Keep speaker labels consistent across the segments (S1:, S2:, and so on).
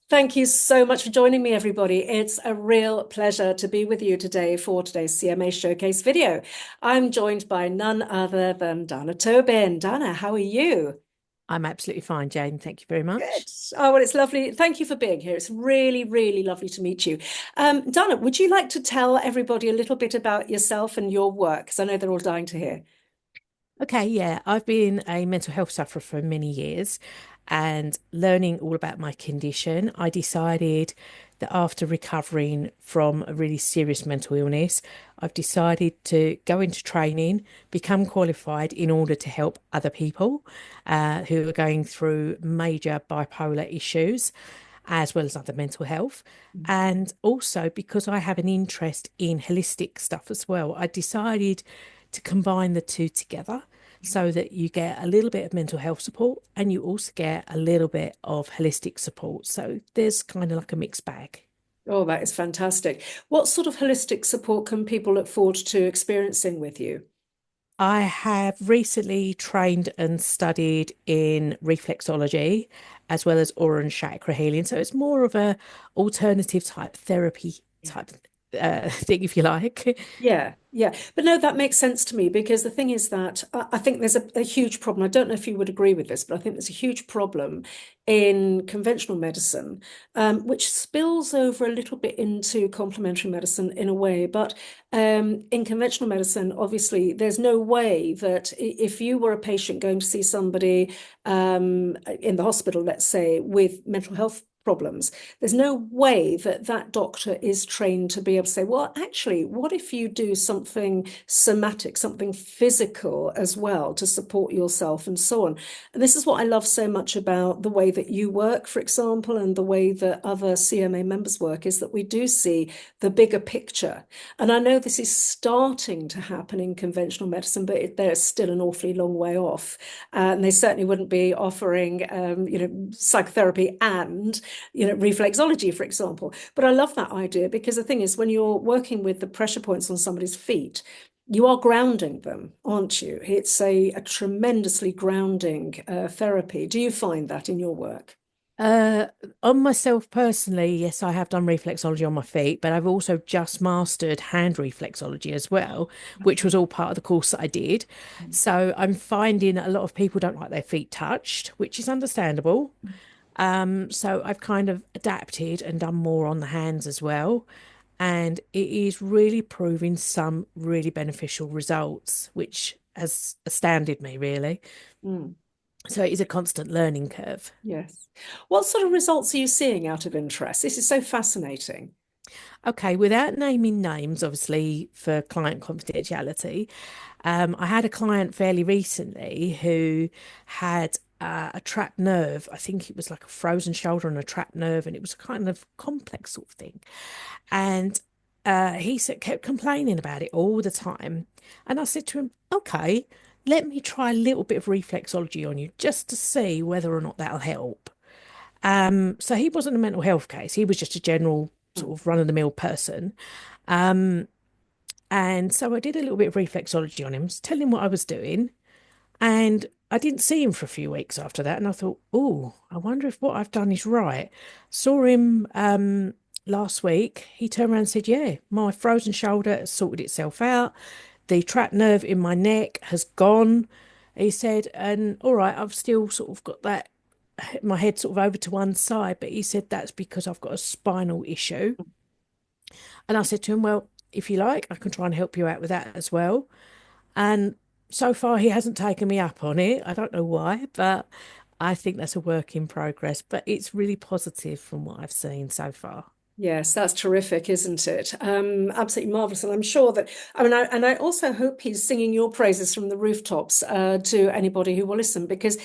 S1: Thank you so much for joining me, everybody. It's a real pleasure to be with you today for today's CMA Showcase video. I'm joined by none other than Dana Tobin. Dana, how are you?
S2: I'm absolutely fine, Jane. Thank you very
S1: Good.
S2: much.
S1: Oh, well, it's lovely. Thank you for being here. It's really, really lovely to meet you. Dana, would you like to tell everybody a little bit about yourself and your work? Because I know they're all dying to hear.
S2: Okay, yeah, I've been a mental health sufferer for many years and learning all about my condition, I decided that after recovering from a really serious mental illness, I've decided to go into training, become qualified in order to help other people who are going through major bipolar issues, as well as other mental health. And also because I have an interest in holistic stuff as well, I decided to combine the two together so that you get a little bit of mental health support and you also get a little bit of holistic support. So there's kind of like a mixed bag.
S1: Oh, that is fantastic. What sort of holistic support can people look forward to experiencing with you?
S2: I have recently trained and studied in reflexology as well as aura and chakra healing. So it's more of a alternative type therapy type thing, if you like.
S1: Yeah, yeah. But no, that makes sense to me because the thing is that I think there's a huge problem. I don't know if you would agree with this, but I think there's a huge problem in conventional medicine, which spills over a little bit into complementary medicine in a way. But in conventional medicine, obviously, there's no way that if you were a patient going to see somebody in the hospital, let's say, with mental health problems, there's no way that that doctor is trained to be able to say, well, actually, what if you do something somatic, something physical as well to support yourself and so on. And this is what I love so much about the way that you work, for example, and the way that other CMA members work is that we do see the bigger picture. And I know this is starting to happen in conventional medicine, but there's still an awfully long way off. And they certainly wouldn't be offering, psychotherapy and reflexology, for example. But I love that idea because the thing is, when you're working with the pressure points on somebody's feet, you are grounding them, aren't you? It's a tremendously grounding therapy. Do you find that in your work?
S2: Uh, on myself personally, yes, I have done reflexology on my feet, but I've also just mastered hand reflexology as well, which was all part of the course that I did. So I'm finding a lot of people don't like their feet touched, which is understandable. So I've kind of adapted and done more on the hands as well. And it is really proving some really beneficial results, which has astounded me, really.
S1: Mm,
S2: So it is a constant learning curve.
S1: yes. What sort of results are you seeing out of interest? This is so fascinating.
S2: Okay, without naming names, obviously, for client confidentiality, I had a client fairly recently who had a trapped nerve. I think it was like a frozen shoulder and a trapped nerve, and it was a kind of complex sort of thing. And kept complaining about it all the time. And I said to him, okay, let me try a little bit of reflexology on you just to see whether or not that'll help. So he wasn't a mental health case. He was just a general
S1: Mm.
S2: sort of run-of-the-mill person. Um, and so I did a little bit of reflexology on him, telling him what I was doing. And I didn't see him for a few weeks after that. And I thought, oh, I wonder if what I've done is right. Saw him last week. He turned around and said, yeah, my frozen shoulder has sorted itself out. The trapped nerve in my neck has gone. He said, and all right, I've still sort of got that my head sort of over to one side, but he said that's because I've got a spinal issue. And I said to him, well, if you like, I can try and help you out with that as well. And so far, he hasn't taken me up on it. I don't know why, but I think that's a work in progress. But it's really positive from what I've seen so far.
S1: Yes, that's terrific, isn't it? Absolutely marvelous. And I'm sure that, I mean, and I also hope he's singing your praises from the rooftops to anybody who will listen, because,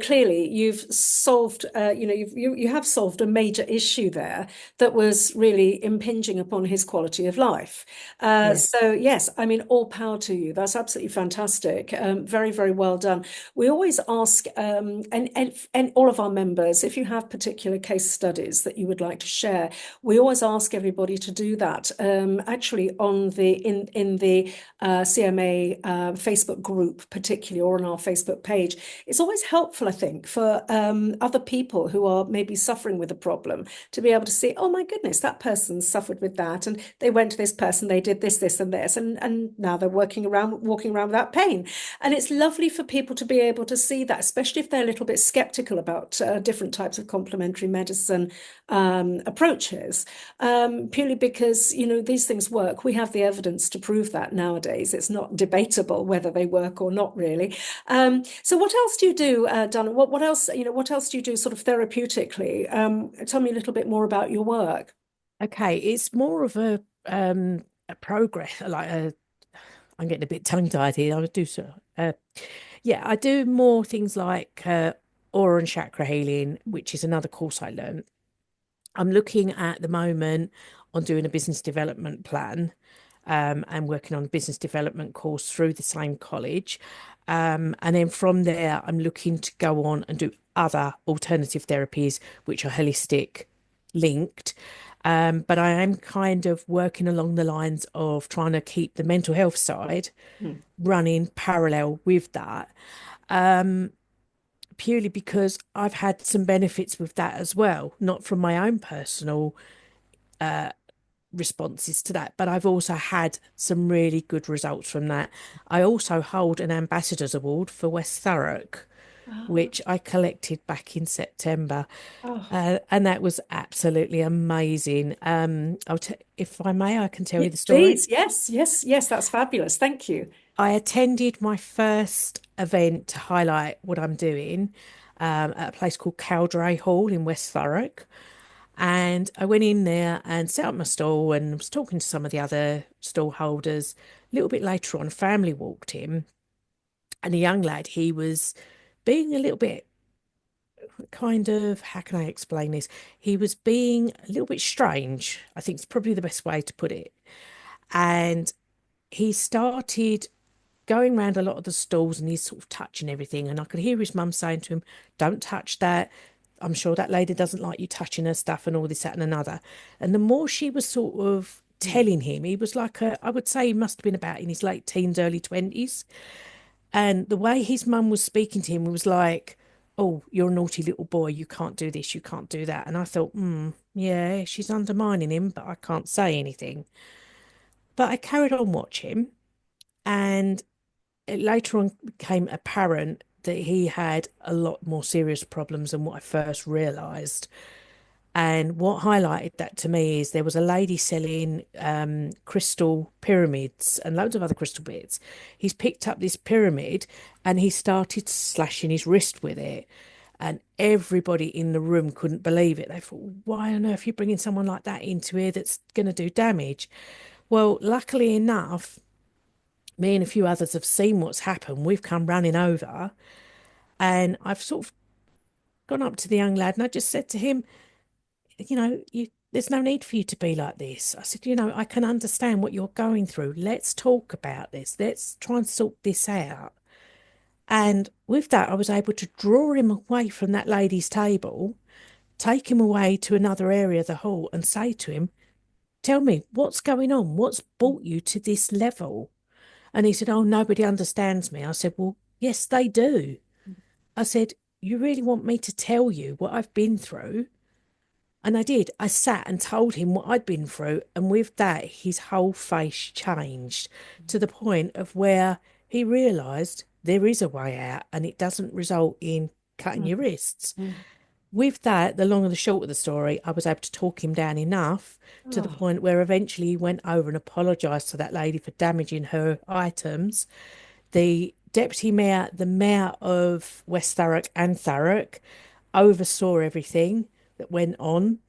S1: clearly you've solved, you have solved a major issue there that was really impinging upon his quality of life.
S2: Yeah.
S1: So, yes, I mean, all power to you. That's absolutely fantastic. Very, very well done. We always ask, and all of our members, if you have particular case studies that you would like to share, we always ask everybody to do that. Actually, on the in the CMA Facebook group, particularly, or on our Facebook page, it's always helpful, I think, for other people who are maybe suffering with a problem to be able to see, oh my goodness, that person suffered with that, and they went to this person, they did this, this, and this, and now they're walking around without pain. And it's lovely for people to be able to see that, especially if they're a little bit skeptical about different types of complementary medicine approaches, purely because, these things work. We have the evidence to prove that nowadays. It's not debatable whether they work or not, really. So what else do you do, Donna? What else, what else do you do sort of therapeutically? Tell me a little bit more about your work.
S2: Okay, it's more of a progress, like a I'm getting a bit tongue-tied here. I do so. Yeah, I do more things like aura and chakra healing, which is another course I learned. I'm looking at the moment on doing a business development plan, and working on a business development course through the same college. And then from there, I'm looking to go on and do other alternative therapies, which are holistic linked. But I am kind of working along the lines of trying to keep the mental health side
S1: Mm.
S2: running parallel with that, purely because I've had some benefits with that as well, not from my own personal responses to that, but I've also had some really good results from that. I also hold an ambassador's award for West Thurrock,
S1: Ah,
S2: which I collected back in September.
S1: oh,
S2: And that was absolutely amazing. If I may, I can tell you the story.
S1: please. Yes, yes, yes. That's fabulous. Thank you.
S2: I attended my first event to highlight what I'm doing, at a place called Cowdray Hall in West Thurrock. And I went in there and set up my stall and was talking to some of the other stall holders. A little bit later on, a family walked in, and a young lad, he was being a little bit kind of, how can I explain this? He was being a little bit strange. I think it's probably the best way to put it. And he started going around a lot of the stalls and he's sort of touching everything. And I could hear his mum saying to him, "Don't touch that. I'm sure that lady doesn't like you touching her stuff," and all this, that, and another. And the more she was sort of
S1: Mm,
S2: telling him, he was like I would say he must have been about in his late teens, early 20s. And the way his mum was speaking to him was like, "Oh, you're a naughty little boy. You can't do this. You can't do that." And I thought, yeah, she's undermining him, but I can't say anything. But I carried on watching. And it later on became apparent that he had a lot more serious problems than what I first realised. And what highlighted that to me is there was a lady selling crystal pyramids and loads of other crystal bits. He's picked up this pyramid and he started slashing his wrist with it. And everybody in the room couldn't believe it. They thought, why on earth are you bringing someone like that into here that's going to do damage? Well, luckily enough, me and a few others have seen what's happened. We've come running over, and I've sort of gone up to the young lad and I just said to him, there's no need for you to be like this. I said, I can understand what you're going through. Let's talk about this. Let's try and sort this out. And with that, I was able to draw him away from that lady's table, take him away to another area of the hall, and say to him, "Tell me, what's going on? What's brought you to this level?" And he said, "Oh, nobody understands me." I said, "Well, yes, they do." I said, "You really want me to tell you what I've been through?" And I did. I sat and told him what I'd been through. And with that, his whole face changed to the point of where he realised there is a way out and it doesn't result in cutting
S1: mm,
S2: your wrists.
S1: mm.
S2: With that, the long and the short of the story, I was able to talk him down enough to the
S1: Oh,
S2: point where eventually he went over and apologised to that lady for damaging her items. The deputy mayor, the mayor of West Thurrock and Thurrock, oversaw everything that went on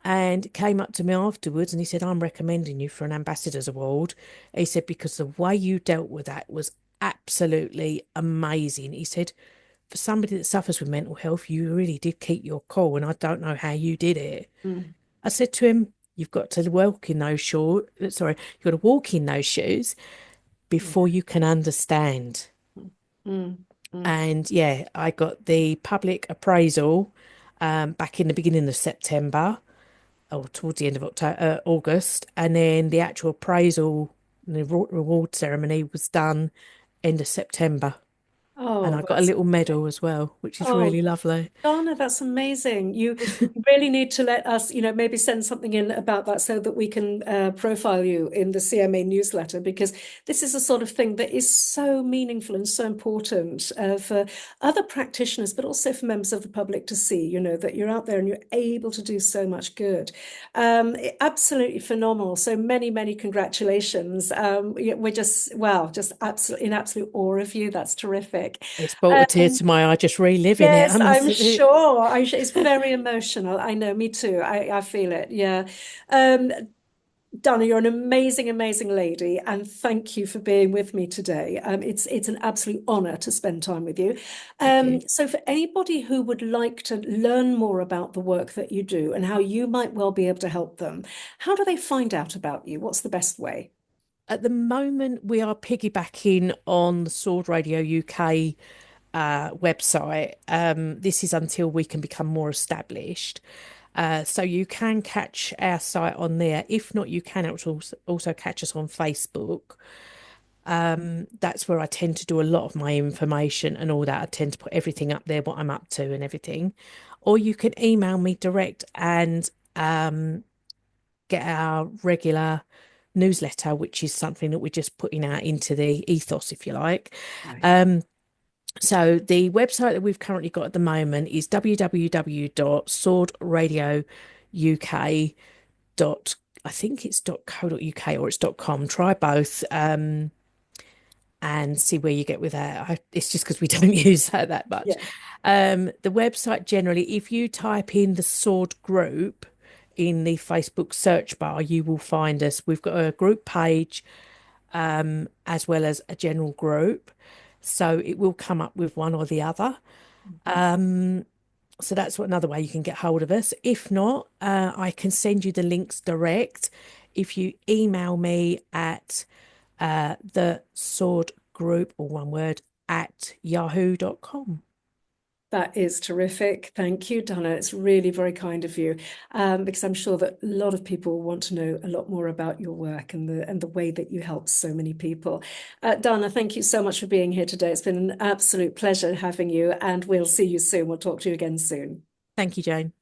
S2: and came up to me afterwards and he said, "I'm recommending you for an ambassador's award." He said, "Because the way you dealt with that was absolutely amazing." He said, "For somebody that suffers with mental health, you really did keep your cool, and I don't know how you did it."
S1: mm,
S2: I said to him, "You've got to walk in those you've got to walk in those shoes before
S1: yeah.
S2: you can understand."
S1: Mm, mm, mm.
S2: And yeah, I got the public appraisal back in the beginning of September. or towards the end of October, August, and then the actual appraisal, the reward ceremony was done end of September, and
S1: Oh,
S2: I got a
S1: that's
S2: little medal as well, which is
S1: oh,
S2: really lovely.
S1: Donna, that's amazing. You really need to let us, maybe send something in about that so that we can profile you in the CMA newsletter, because this is the sort of thing that is so meaningful and so important for other practitioners, but also for members of the public to see, that you're out there and you're able to do so much good. Absolutely phenomenal. So many, many congratulations. We're just, wow, just absolutely in absolute awe of you. That's terrific.
S2: It's brought a tear
S1: Um,
S2: to my eye just reliving it, I
S1: Yes,
S2: must
S1: I'm
S2: admit.
S1: sure. It's very emotional. I know, me too. I feel it. Yeah. Um, Donna, you're an amazing, amazing lady, and thank you for being with me today. It's an absolute honor to spend time with you.
S2: Thank you.
S1: So for anybody who would like to learn more about the work that you do and how you might well be able to help them, how do they find out about you? What's the best way?
S2: At the moment, we are piggybacking on the Sword Radio UK website. This is until we can become more established. So you can catch our site on there. If not, you can also catch us on Facebook. That's where I tend to do a lot of my information and all that. I tend to put everything up there, what I'm up to and everything. Or you can email me direct and get our regular newsletter, which is something that we're just putting out into the ethos, if you like.
S1: Right.
S2: Um, so the website that we've currently got at the moment is www.swordradio.uk. I think it's .co.uk or it's .com. Try both. And see where you get with that. It's just because we don't use that much.
S1: Yeah.
S2: The website generally, if you type in the Sword Group in the Facebook search bar, you will find us. We've got a group page as well as a general group. So it will come up with one or the other.
S1: Mhm.
S2: So that's another way you can get hold of us. If not, I can send you the links direct. If you email me at the sword group, or one word, at yahoo.com.
S1: That is terrific. Thank you, Donna. It's really very kind of you, because I'm sure that a lot of people want to know a lot more about your work and the way that you help so many people. Donna, thank you so much for being here today. It's been an absolute pleasure having you, and we'll see you soon. We'll talk to you again soon.
S2: Thank you, Jane.